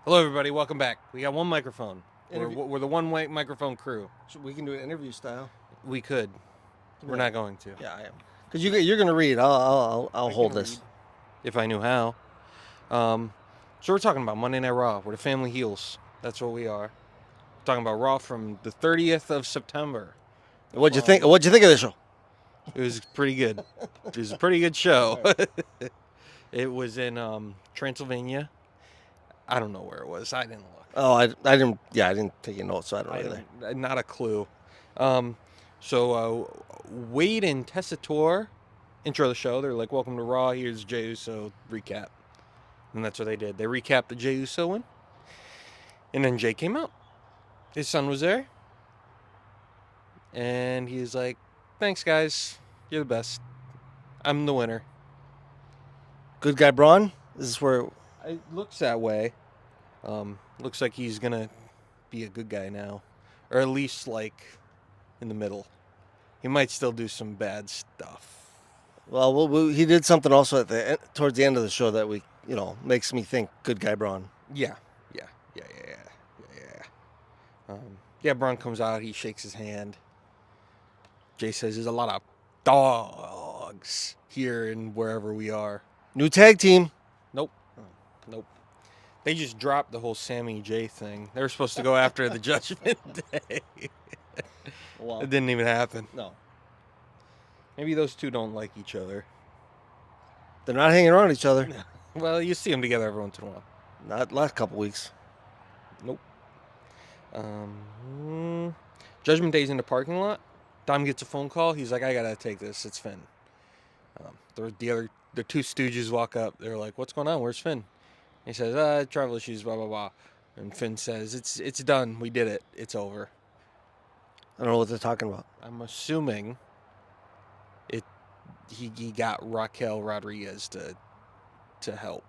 Hello, everybody. Welcome back. We got one microphone. Interview- We're the one microphone crew. We can do it interview style. We could. We're not going to. Yeah, I am. Because you're gonna read. I'll I hold can this. read if I knew how. So we're talking about Monday Night Raw. We're the family heels. That's what we are. We're talking about Raw from the 30th of September. What'd you think? What'd you think of the show? It was pretty good. It was a pretty good show. It was in Transylvania. I don't know where it was. I didn't look. Oh, I didn't. Yeah, I didn't take a note, so I don't really. Not a clue. So Wade and Tessitore intro the show. They're like, "Welcome to Raw. Here's Jey Uso recap," and that's what they did. They recapped the Jey Uso win, and then Jey came out. His son was there, and he's like, "Thanks, guys. You're the best. I'm the winner." Good guy Braun. This is where. It looks that way. Looks like he's gonna be a good guy now, or at least like in the middle. He might still do some bad stuff. Well, he did something also towards the end of the show that makes me think good guy Braun. Yeah. Yeah, Braun comes out. He shakes his hand. Jay says, "There's a lot of dogs here and wherever we are." New tag team. Nope. They just dropped the whole Sammy J thing. They were supposed to go after the Judgment Day. Well, It didn't even happen. no, Maybe those two don't like each other. they're not hanging around each other. Well, you see them together every once in a while. Not last couple weeks. Nope. Judgment Day's in the parking lot. Dom gets a phone call. He's like, "I gotta take this. It's Finn." The two Stooges walk up. They're like, "What's going on? Where's Finn?" He says, "Travel issues, blah blah blah." And Finn says, "It's done. We did it. It's over." I don't know what they're talking about. I'm assuming he got Raquel Rodriguez to help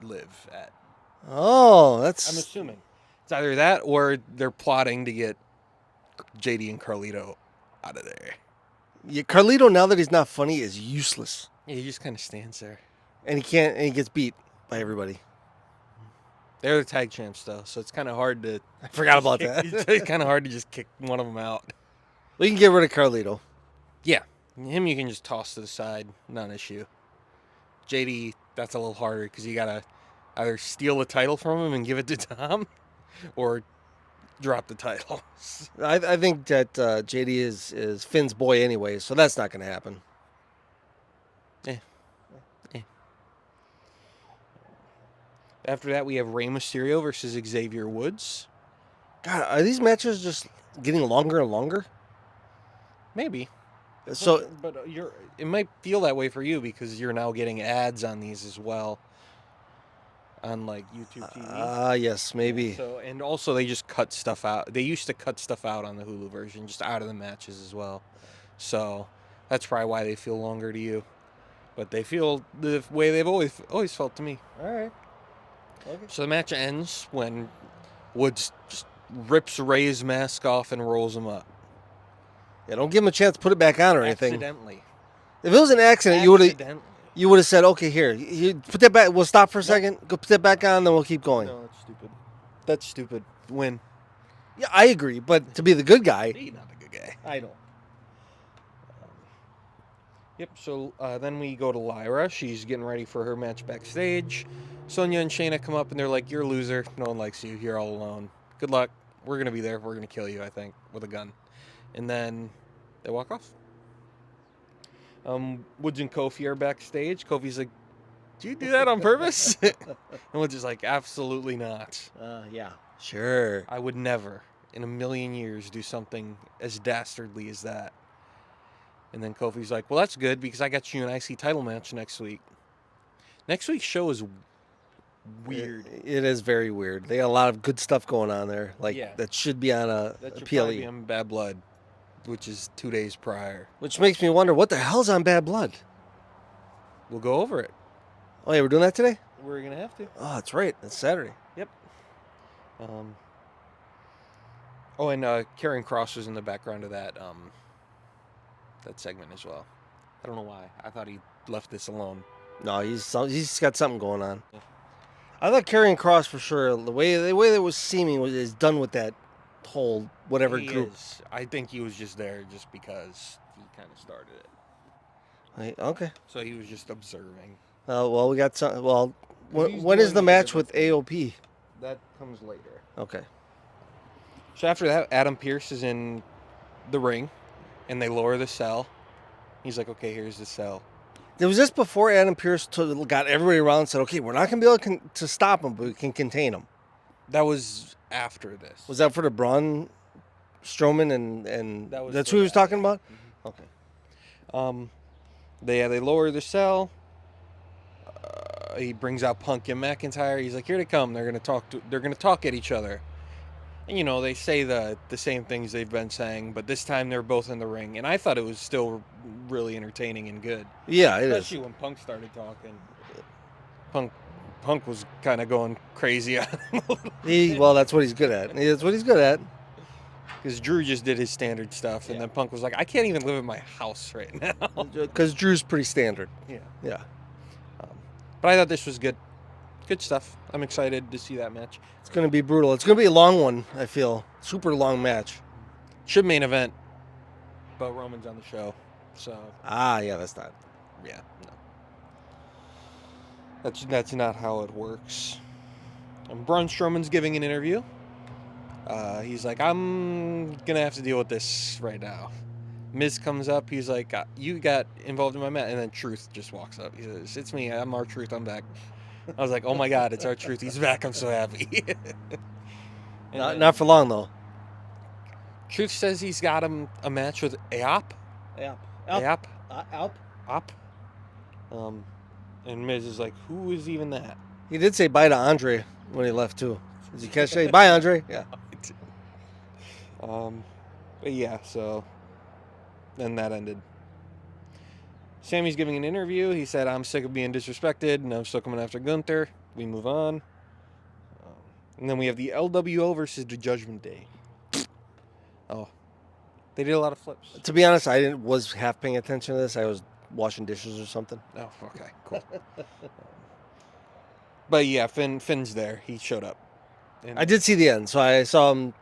live at. Oh, I'm assuming it's either that or they're plotting to get JD and Carlito out of there. Yeah, Carlito, now that he's not funny, is useless, Yeah, he just kind of stands there. and he can't. And he gets beat by everybody. They're the tag champs though, so it's kind of hard to. I forgot about that. It's kind of hard to just kick one of them out. We can get rid of Carlito. Yeah, him you can just toss to the side, not an issue. JD, that's a little harder because you gotta either steal the title from him and give it to Tom, or drop the title. I think that JD is Finn's boy anyway, so that's not going to happen. After that, we have Rey Mysterio versus Xavier Woods. God, are these matches just getting longer and longer? Maybe. So, but it might feel that way for you because you're now getting ads on these as well. On like YouTube TV. Yes, maybe. So and also they just cut stuff out. They used to cut stuff out on the Hulu version, just out of the matches as well. So that's probably why they feel longer to you. But they feel the way they've always felt to me. All right. Okay. So the match ends when Woods just rips Ray's mask off and rolls him up. Yeah, don't give him a chance to put it back on or anything. Accidentally. If it was an accident, you would have said, "Okay, here, you put that back. We'll stop for a second. Go put that back on, then we'll keep going." No, that's stupid. That's stupid. Win. Yeah, I agree. But to be the good guy, He's not a good guy. I know. Yep, so then we go to Lyra. She's getting ready for her match backstage. Sonya and Shayna come up and they're like, "You're a loser. No one likes you. You're all alone. Good luck. We're going to be there. We're going to kill you, I think, with a gun." And then they walk off. Woods and Kofi are backstage. Kofi's like, "Do you do that on purpose?" And Woods is like, "Absolutely not. Yeah. Sure. I would never, in a million years, do something as dastardly as that." And then Kofi's like, "Well, that's good because I got you an IC title match next week." Next week's show is weird. It is very weird. They got a lot of good stuff going on there. That should be on a That should PLE. probably be on Bad Blood, which is 2 days prior. Which makes me wonder, what the hell's on Bad Blood? We'll go over it. Oh, yeah, we're doing that today? We're going to have to. Oh, that's right. It's Saturday. Yep. And Karen Cross was in the background of that segment as well. I don't know why. I thought he left this alone. No, he's got something going on. I thought Karrion Cross for sure. The way that was seeming is done with that whole whatever He group. is. I think he was just there just because he kind of started it. Okay. So he was just observing. Well, we got some. Well, 'Cause he's when is doing the the match other with thing. AOP? That comes later. Okay. So after that, Adam Pearce is in the ring, and they lower the cell. He's like, okay, here's the cell. Was this before Adam Pearce got everybody around and said, okay, we're not going to be able to stop him, but we can contain him? That was after this. Was that for the Braun Strowman and That was that's for who he was that, talking yeah. about? Okay. They lower the cell. He brings out Punk and McIntyre. He's like, here they come. They're gonna talk at each other. And you know, they say the same things they've been saying, but this time they're both in the ring, and I thought it was still really entertaining and good. Yeah, it is. Especially when Punk started talking. Punk was kind of going crazy on him. Well, that's what he's good at. That's what he's good at. Because Drew just did his standard stuff, and then Punk was like, I can't even live in my house right now. Because Drew's pretty standard. Yeah. Yeah. But I thought this was good. Good stuff. I'm excited to see that match. It's going to be brutal. It's going to be a long one, I feel. Super long match. Should main event, but Roman's on the show. So, Yeah, that's not. yeah, no. That's not how it works. And Braun Strowman's giving an interview. He's like, I'm going to have to deal with this right now. Miz comes up. He's like, you got involved in my match. And then Truth just walks up. He says, it's me. I'm R-Truth. I'm back. I was like, oh my God, it's R-Truth. He's back. I'm so happy. Not for long, though. Truth says he's got him a match with Aop. Alp. And Miz is like, who is even that? He did say bye to Andre when he left, too. Did you catch that? Bye, Andre. Yeah. But yeah, so then that ended. Sammy's giving an interview. He said, I'm sick of being disrespected, and I'm still coming after Gunther. We move on. And then we have the LWO versus the Judgment Day. Oh, they did a lot of flips. To be honest, I was half paying attention to this. I was washing dishes or something. Oh, okay, cool. But yeah, Finn's there. He showed up. And I did see the end, so I saw him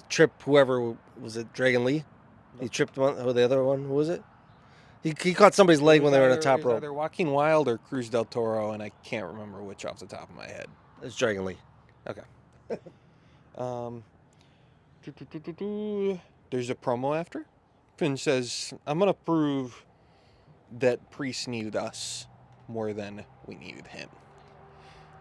trip whoever was it, Dragon Lee. He tripped one. Oh, the other one. Who was it? He caught somebody's leg when they were on the top rope. Either Joaquin Wilde or Cruz del Toro, and I can't remember which off the top of my head. It's Dragon Lee. Okay. There's a promo after. Finn says, I'm going to prove that Priest needed us more than we needed him.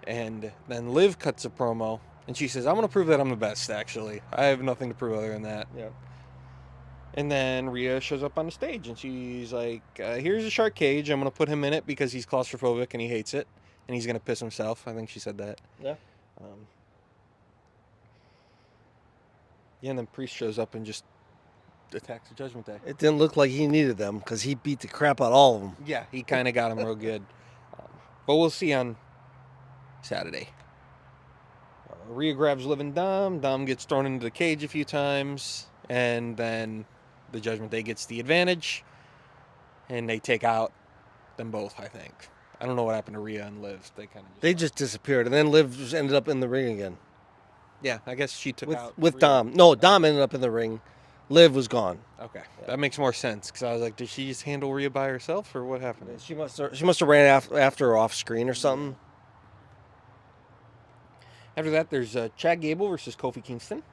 And then Liv cuts a promo, and she says, I'm going to prove that I'm the best, actually. I have nothing to prove other than that. Yeah. And then Rhea shows up on the stage, and she's like, here's a shark cage. I'm going to put him in it because he's claustrophobic and he hates it. And he's going to piss himself. I think she said that. Yeah. Yeah, and then Priest shows up and just attacks the Judgment Day. It didn't look like he needed them because he beat the crap out of all of them. Yeah, he kind of got him real good. But we'll see on Saturday. Rhea grabs Liv and Dom. Dom gets thrown into the cage a few times. And then the Judgment Day gets the advantage. And they take out them both, I think. I don't know what happened to Rhea and Liv. They just disappeared. And then Liv just ended up in the ring again. Yeah, I guess she took out with Rhea. Dom. No, Dom ended up in the ring. Liv was gone. Okay, that makes more sense because I was like, did she just handle Rhea by herself, or what happened? She must have ran after her off screen or something. After that, there's Chad Gable versus Kofi Kingston.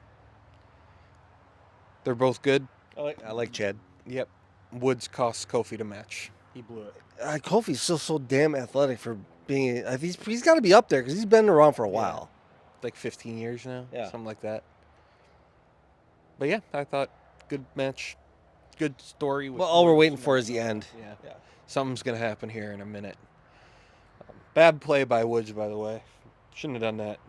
They're both good. I like Chad. Yep. Woods cost Kofi the match. He blew it. Kofi's still so damn athletic for being. He's got to be up there because he's been around for a while. Like 15 years now. Yeah. Something like that. But yeah, I thought good match, good story. Well, all we're waiting for is the end. Yeah. Something's gonna happen here in a minute. Bad play by Woods, by the way. Shouldn't have done that.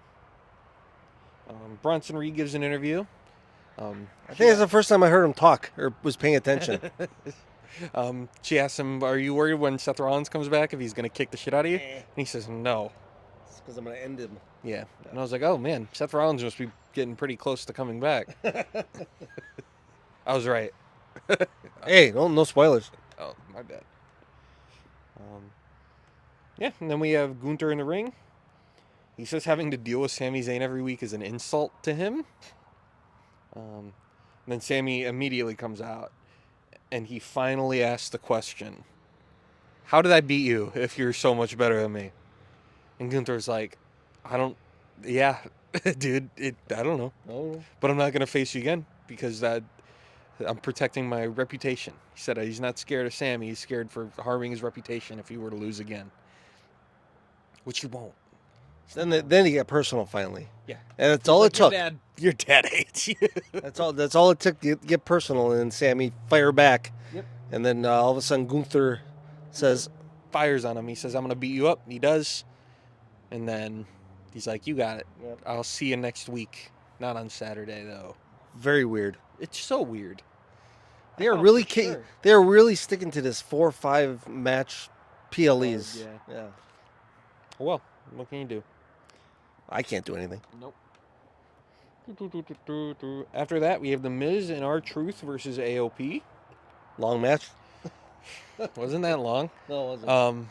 Bronson Reed gives an interview. I think it's the first time I heard him talk or was paying attention. She asked him, are you worried when Seth Rollins comes back if he's going to kick the shit out of you? And he says, no. It's because I'm going to end him. Yeah. And I was like, oh, man, Seth Rollins must be getting pretty close to coming back. I was right. Hey, no spoilers. Oh, my bad. Yeah, and then we have Gunther in the ring. He says having to deal with Sami Zayn every week is an insult to him. And then Sami immediately comes out, and he finally asks the question, how did I beat you if you're so much better than me? And Gunther's like, yeah, dude, I don't know. Oh. But I'm not going to face you again because I'm protecting my reputation. He said he's not scared of Sami. He's scared for harming his reputation if he were to lose again. Which he won't. Then he got personal finally. Yeah. And that's all it took. Your dad hates you. That's all it took to get personal, and then Sami fire back. Yep. And then all of a sudden Gunther says, Fires on him. He says, I'm going to beat you up. He does. And then he's like, you got it. Yep. I'll see you next week. Not on Saturday, though. very weird. It's so weird. They are Oh, really for sure. they are really sticking to this 4 or 5 match PLEs. Yeah. Well, what can you do? I can't do anything. Nope. After that, we have The Miz and R-Truth versus AOP. Long match? Wasn't that long? No, it wasn't.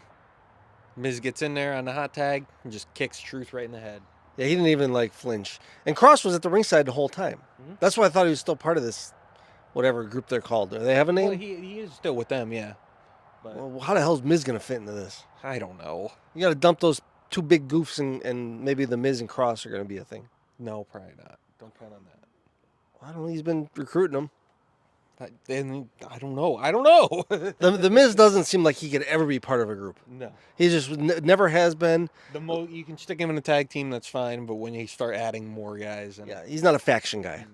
Miz gets in there on the hot tag and just kicks Truth right in the head. Yeah, he didn't even flinch. And Cross was at the ringside the whole time. Mhm. That's why I thought he was still part of this, whatever group they're called. Do they have a name? Well, he is still with them, yeah. But Well, how the hell is Miz gonna fit into this? I don't know. You got to dump those 2 big goofs, and maybe the Miz and Cross are gonna be a thing. No, probably not. Don't count on that. I don't know. He's been recruiting them. Then I don't know. I don't know. The Miz doesn't seem like he could ever be part of a group. No. He just never has been. You can stick him in a tag team, that's fine. But when you start adding more guys, and Yeah, he's not a faction guy.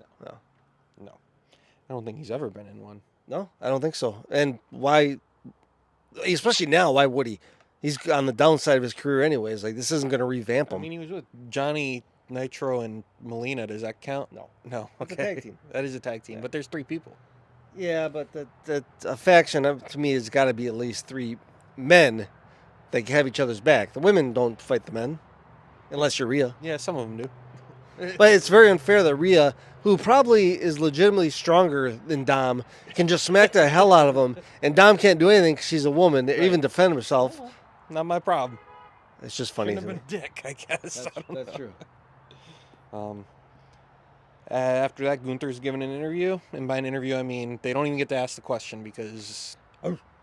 no, I don't think he's ever been in one. No, I don't think so. And why? Especially now, why would he? He's on the downside of his career, anyways. This isn't going to revamp I him. mean, he was with Johnny Nitro and Melina. Does that count? No. No. It's Okay. a tag team. That is a tag team, Yeah. but there's 3 people. Yeah, but a faction to me has got to be at least 3 men that have each other's back. The women don't fight the men, unless you're Rhea. Yeah, some of them do. But it's very unfair that Rhea, who probably is legitimately stronger than Dom, can just smack the hell out of him, and Dom can't do anything because she's a woman, or even defend herself. Not my problem. It's just funny Shouldn't to have me. been a dick, I guess. I don't know. true. After that, Gunther's given an interview, and by an interview I mean they don't even get to ask the question because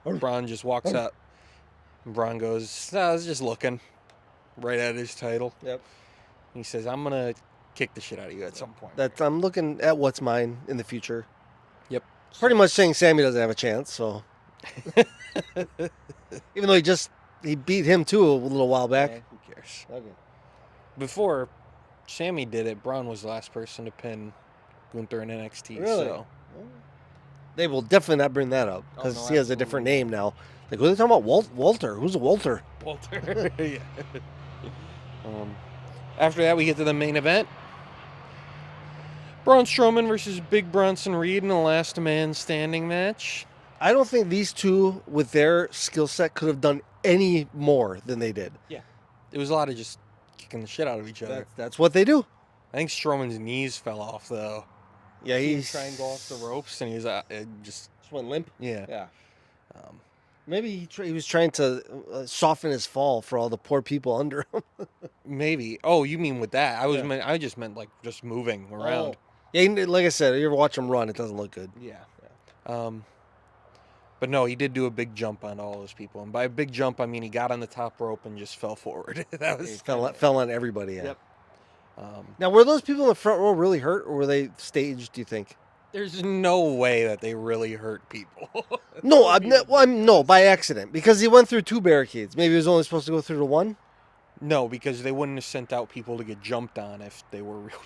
Braun just walks up, and Braun goes, "I was just looking," right at his title. Yep. He says, "I'm gonna kick the shit out of you at some point." That I'm looking at what's mine in the future. Yep. Pretty much saying Sammy doesn't have a chance. So, even though he beat him too a little while back. Yeah, who cares? Okay. Before Sammy did it, Braun was the last person to pin Gunther in NXT. Really? So They will definitely not bring that up because Oh, no, he has a different absolutely. name now. What are they talking about? Walter? Who's a Walter? Walter. Yeah. After that, we get to the main event. Braun Strowman versus Big Bronson Reed in a last man standing match. I don't think these two, with their skill set, could have done any more than they did. It was a lot of just kicking the shit out of each other. That's what they do. I think Strowman's knees fell off, though. Yeah, He he's was trying to go off the ropes, and he was just, went limp. yeah. Yeah. Um, Maybe he was trying to soften his fall for all the poor people under him. maybe. Oh, you mean with that? Yeah. I just meant like just moving around. Yeah, like I said, you ever watch him run, it doesn't look good. Yeah. But no, he did do a big jump on all those people, and by a big jump, I mean he got on the top rope and just fell forward. That was He fell on everybody. Yeah. Yep. Now, were those people in the front row really hurt, or were they staged? Do you think? There's no way that they really hurt people. No, no, by accident, because he went through 2 barricades. Maybe he was only supposed to go through the 1. No, because they wouldn't have sent out people to get jumped on if they were real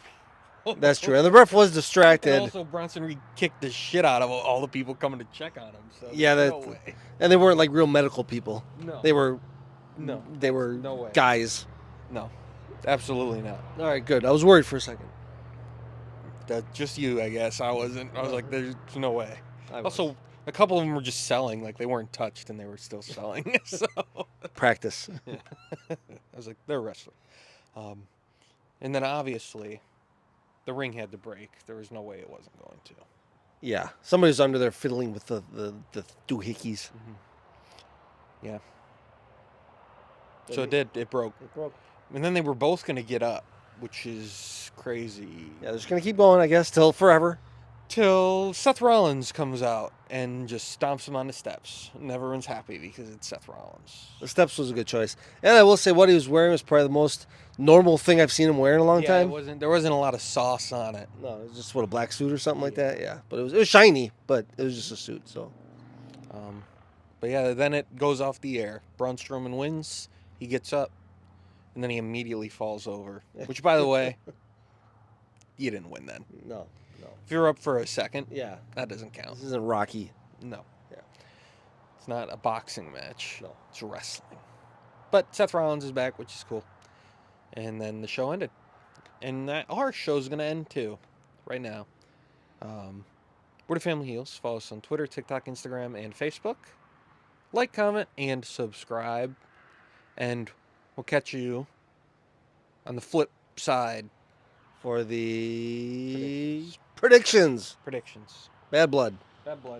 people. That's true, and the ref was And distracted, also, Bronson Reed kicked the shit out of all the people coming to check on him. So Yeah, no that- way. and they weren't like real medical people. No. They were No. They were No way. guys. No. Absolutely not. All right, good. I was worried for a second. That's just you, I guess. I wasn't. I was like, there's no way. I was. Also, a couple of them were just selling. Like, they weren't touched and they were still selling. So Practice. I was like, they're wrestling. And then obviously, the ring had to break. There was no way it wasn't going to. Yeah, somebody's under there fiddling with the doohickeys. Yeah. So it did. It broke. It broke. And then they were both going to get up, which is crazy. Yeah, they're just gonna keep going, I guess, till forever. Till Seth Rollins comes out and just stomps him on the steps. And everyone's happy because it's Seth Rollins. The steps was a good choice, and I will say what he was wearing was probably the most normal thing I've seen him wear in a long time. There wasn't a lot of sauce on it. No, it was just what, a black suit or something like that. Yeah, but it was shiny, but it was just a suit. So But yeah, then it goes off the air. Braun Strowman wins. He gets up, and then he immediately falls over. Which, by the way, you didn't win then. no. If you're up for a second, Yeah, that doesn't count. this isn't Rocky. No. Yeah. It's not a boxing match. No. It's wrestling. But Seth Rollins is back, which is cool. And then the show ended. And our show's going to end too, right now. We're the Family Heels. Follow us on Twitter, TikTok, Instagram, and Facebook. Like, comment, and subscribe. And we'll catch you on the flip side. For the predictions. Predictions. Bad blood. Bad blood.